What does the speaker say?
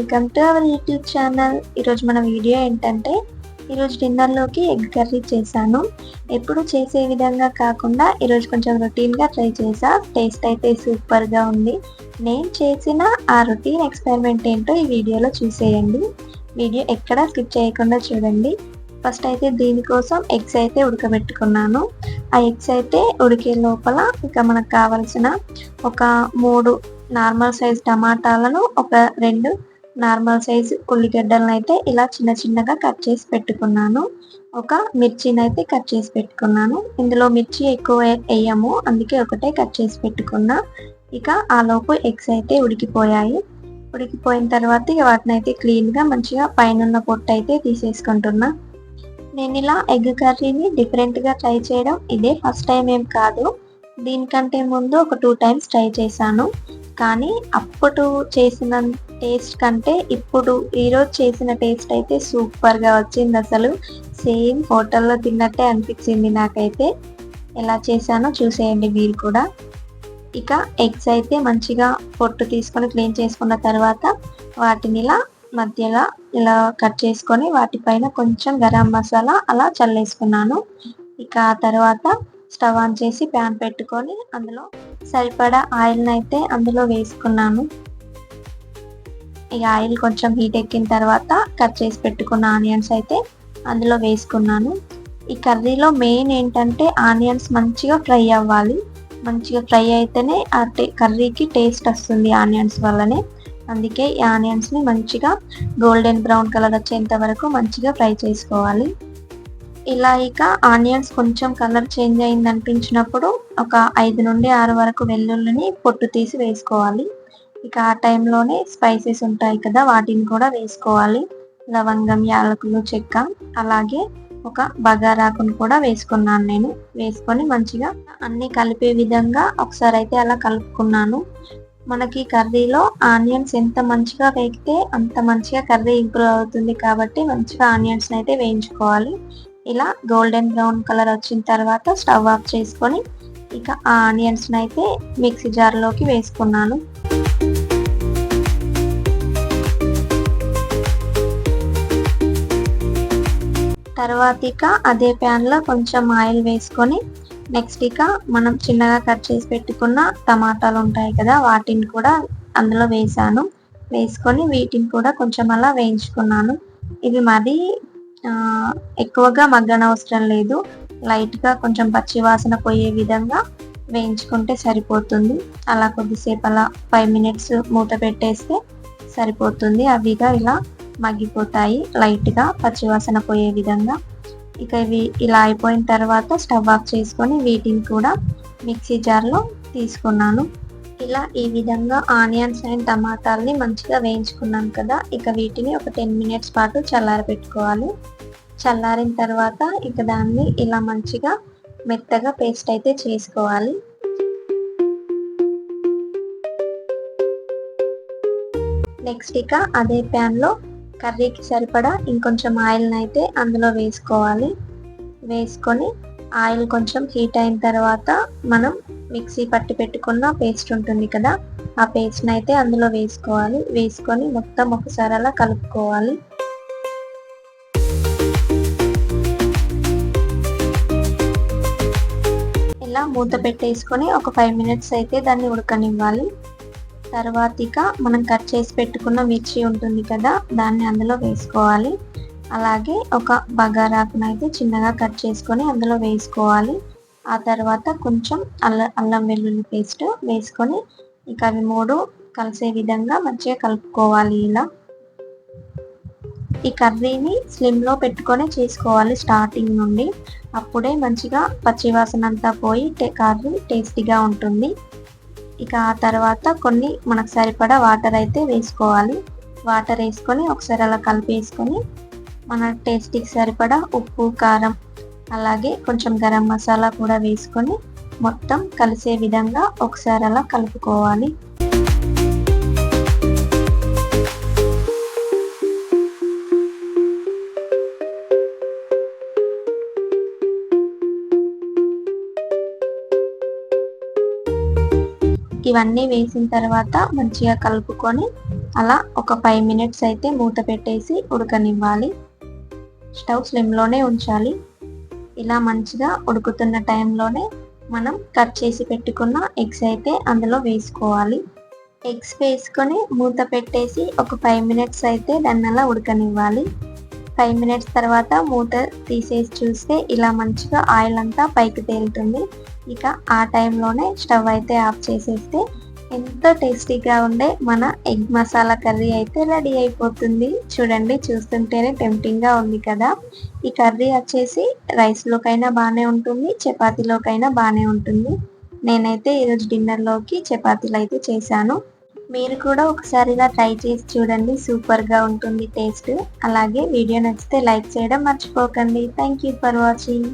Welcome to our YouTube channel. ఈరోజు మన video ఏంటంటే, ఈరోజు డిన్నర్లోకి ఎగ్ కర్రీ చేశాను. ఎప్పుడు చేసే విధంగా కాకుండా ఈరోజు కొంచెం రొటీన్గా ట్రై చేసా. టేస్ట్ అయితే సూపర్గా ఉంది. నేను చేసిన ఆ రొటీన్ ఎక్స్పెరిమెంట్ ఏంటో ఈ వీడియోలో చూసేయండి. వీడియో ఎక్కడా స్కిప్ చేయకుండా చూడండి. ఫస్ట్ అయితే దీనికోసం ఎగ్స్ అయితే ఉడకబెట్టుకున్నాను. ఆ ఎగ్స్ అయితే ఉడికే లోపల ఇంకా మనకు కావాల్సిన ఒక 3 నార్మల్ సైజ్ టమాటాలను, ఒక 2 నార్మల్ సైజ్ ఉల్లిగడ్డలను అయితే ఇలా చిన్న చిన్నగా కట్ చేసి పెట్టుకున్నాను. ఒక మిర్చిని అయితే కట్ చేసి పెట్టుకున్నాను. ఇందులో మిర్చి ఎక్కువ వేయము, అందుకే ఒకటే కట్ చేసి పెట్టుకున్నా. ఇక ఆ లోపు ఎగ్స్ అయితే ఉడికిపోయాయి. ఉడికిపోయిన తర్వాత ఇక వాటిని అయితే క్లీన్గా మంచిగా పైన పొట్టు అయితే తీసేసుకుంటున్నా. నేను ఇలా ఎగ్ కర్రీని డిఫరెంట్గా ట్రై చేయడం ఇదే ఫస్ట్ టైం ఏం కాదు. దీనికంటే ముందు ఒక 2 టైమ్స్ ట్రై చేశాను. కానీ అప్పుడు చేసిన టేస్ట్ కంటే ఇప్పుడు ఈరోజు చేసిన టేస్ట్ అయితే సూపర్గా వచ్చింది. అసలు సేమ్ హోటల్లో తిన్నట్టే అనిపించింది నాకైతే. ఎలా చేశానో చూసేయండి మీరు కూడా. ఇక ఎగ్స్ అయితే మంచిగా పొట్టు తీసుకొని క్లీన్ చేసుకున్న తర్వాత వాటిని ఇలా మధ్యలో ఇలా కట్ చేసుకొని వాటిపైన కొంచెం గరం మసాలా అలా చల్లేసుకున్నాను. ఇక ఆ తర్వాత స్టవ్ ఆన్ చేసి ప్యాన్ పెట్టుకొని అందులో సరిపడా ఆయిల్ని అయితే అందులో వేసుకున్నాను. ఈ ఆయిల్ కొంచెం హీట్ ఎక్కిన తర్వాత కట్ చేసి పెట్టుకున్న ఆనియన్స్ అయితే అందులో వేసుకున్నాను. ఈ కర్రీలో మెయిన్ ఏంటంటే ఆనియన్స్ మంచిగా ఫ్రై అవ్వాలి. మంచిగా ఫ్రై అయితేనే ఆ కర్రీకి టేస్ట్ వస్తుంది ఆనియన్స్ వల్లనే. అందుకే ఈ ఆనియన్స్ని మంచిగా గోల్డెన్ బ్రౌన్ కలర్ వచ్చేంత వరకు మంచిగా ఫ్రై చేసుకోవాలి. ఇలా ఇక ఆనియన్స్ కొంచెం కలర్ చేంజ్ అయింది అనిపించినప్పుడు ఒక 5 నుండి 6 వరకు వెల్లుల్లిని పొట్టు తీసి వేసుకోవాలి. ఇక ఆ టైంలోనే స్పైసెస్ ఉంటాయి కదా, వాటిని కూడా వేసుకోవాలి. లవంగం, యాలకులు, చెక్క, అలాగే ఒక బగారాకును కూడా వేసుకున్నాను నేను. వేసుకొని మంచిగా అన్నీ కలిపే విధంగా ఒకసారి అయితే అలా కలుపుకున్నాను. మనకి కర్రీలో ఆనియన్స్ ఎంత మంచిగా వేగితే అంత మంచిగా కర్రీ ఇంప్రూవ్ అవుతుంది కాబట్టి మంచిగా ఆనియన్స్ అయితే వేయించుకోవాలి. ఇలా గోల్డెన్ బ్రౌన్ కలర్ వచ్చిన తర్వాత స్టవ్ ఆఫ్ చేసుకొని ఇక ఆ ఆనియన్స్ అయితే మిక్సీ జార్లోకి వేసుకున్నాను. తర్వాత ఇక అదే ప్యాన్లో కొంచెం ఆయిల్ వేసుకొని నెక్స్ట్ ఇక మనం చిన్నగా కట్ చేసి పెట్టుకున్న టమాటాలు ఉంటాయి కదా, వాటిని కూడా అందులో వేసాను. వేసుకొని వీటిని కూడా కొంచెం అలా వేయించుకున్నాను. ఇవి మరీ ఎక్కువగా మగ్గనవసరం లేదు. లైట్గా కొంచెం పచ్చి వాసన పోయే విధంగా వేయించుకుంటే సరిపోతుంది. అలా కొద్దిసేపు అలా 5 మినిట్స్ మూత పెట్టేస్తే సరిపోతుంది. అవిగా ఇలా మగ్గిపోతాయి లైట్గా పచ్చివాసన పోయే విధంగా. ఇక ఇవి ఇలా అయిపోయిన తర్వాత స్టవ్ ఆఫ్ చేసుకొని వీటిని కూడా మిక్సీ జార్లో తీసుకున్నాను. ఇలా ఈ విధంగా ఆనియన్స్ అండ్ టమాటాలని మంచిగా వేయించుకున్నాను కదా, ఇక వీటిని ఒక 10 మినిట్స్ పాటు చల్లారబెట్టుకోవాలి. చల్లారిన తర్వాత ఇక దాన్ని ఇలా మంచిగా మెత్తగా పేస్ట్ అయితే చేసుకోవాలి. నెక్స్ట్ ఇక అదే ప్యాన్లో కర్రీకి సరిపడా ఇంకొంచెం ఆయిల్ని అయితే అందులో వేసుకోవాలి. వేసుకొని ఆయిల్ కొంచెం హీట్ అయిన తర్వాత మనం మిక్సీ పట్టి పెట్టుకున్న పేస్ట్ ఉంటుంది కదా, ఆ పేస్ట్ని అయితే అందులో వేసుకోవాలి. వేసుకొని మొత్తం ఒకసారి అలా కలుపుకోవాలి. ఇలా మూత పెట్టేసుకొని ఒక 5 మినిట్స్ అయితే దాన్ని ఉడకనివ్వాలి. తర్వాత ఇక మనం కట్ చేసి పెట్టుకున్న మిర్చి ఉంటుంది కదా, దాన్ని అందులో వేసుకోవాలి. అలాగే ఒక బగారాకును అయితే చిన్నగా కట్ చేసుకొని అందులో వేసుకోవాలి. ఆ తర్వాత కొంచెం అల్లం వెల్లుల్లి పేస్ట్ వేసుకొని ఇక అవి 3 కలిసే విధంగా మంచిగా కలుపుకోవాలి. ఇలా ఈ కర్రీని స్లిమ్లో పెట్టుకొని చేసుకోవాలి స్టార్టింగ్ నుండి. అప్పుడే మంచిగా పచ్చివాసన అంతా పోయి కర్రీ టేస్టీగా ఉంటుంది. ఇక ఆ తర్వాత కొన్ని మనకు సరిపడా వాటర్ అయితే వేసుకోవాలి. వాటర్ వేసుకొని ఒకసారి అలా కలిపేసుకొని మన టేస్ట్కి సరిపడా ఉప్పు, కారం, అలాగే కొంచెం గరం మసాలా కూడా వేసుకొని మొత్తం కలిసే విధంగా ఒకసారి అలా కలుపుకోవాలి. ఇవన్నీ వేసిన తర్వాత మంచిగా కలుపుకొని అలా ఒక 5 మినిట్స్ అయితే మూత పెట్టేసి ఉడకనివ్వాలి. స్టవ్ స్లిమ్లోనే ఉంచాలి. ఇలా మంచిగా ఉడుకుతున్న టైంలోనే మనం కట్ చేసి పెట్టుకున్న ఎగ్స్ అయితే అందులో వేసుకోవాలి. ఎగ్స్ వేసుకొని మూత పెట్టేసి ఒక 5 మినిట్స్ అయితే దాన్ని అలా ఉడకనివ్వాలి. 5 మినిట్స్ తర్వాత మూత తీసేసి చూస్తే ఇలా మంచిగా ఆయిల్ అంతా పైకి తేలుతుంది. ఇక ఆ టైంలోనే స్టవ్ అయితే ఆఫ్ చేసేస్తే ఎంతో టేస్టీగా ఉండే మన ఎగ్ మసాలా కర్రీ అయితే రెడీ అయిపోతుంది. చూడండి, చూస్తుంటేనే టెంప్టింగ్గా ఉంది కదా. ఈ కర్రీ వచ్చేసి రైస్లోకైనా బాగానే ఉంటుంది, చపాతీలోకైనా బాగానే ఉంటుంది. నేనైతే ఈరోజు డిన్నర్లోకి చపాతీలు అయితే చేశాను. మీరు కూడా ఒకసారి ఇలా ట్రై చేసి చూడండి, సూపర్గా ఉంటుంది టేస్ట్. అలాగే వీడియో నచ్చితే లైక్ చేయడం మర్చిపోకండి. Thank you for watching.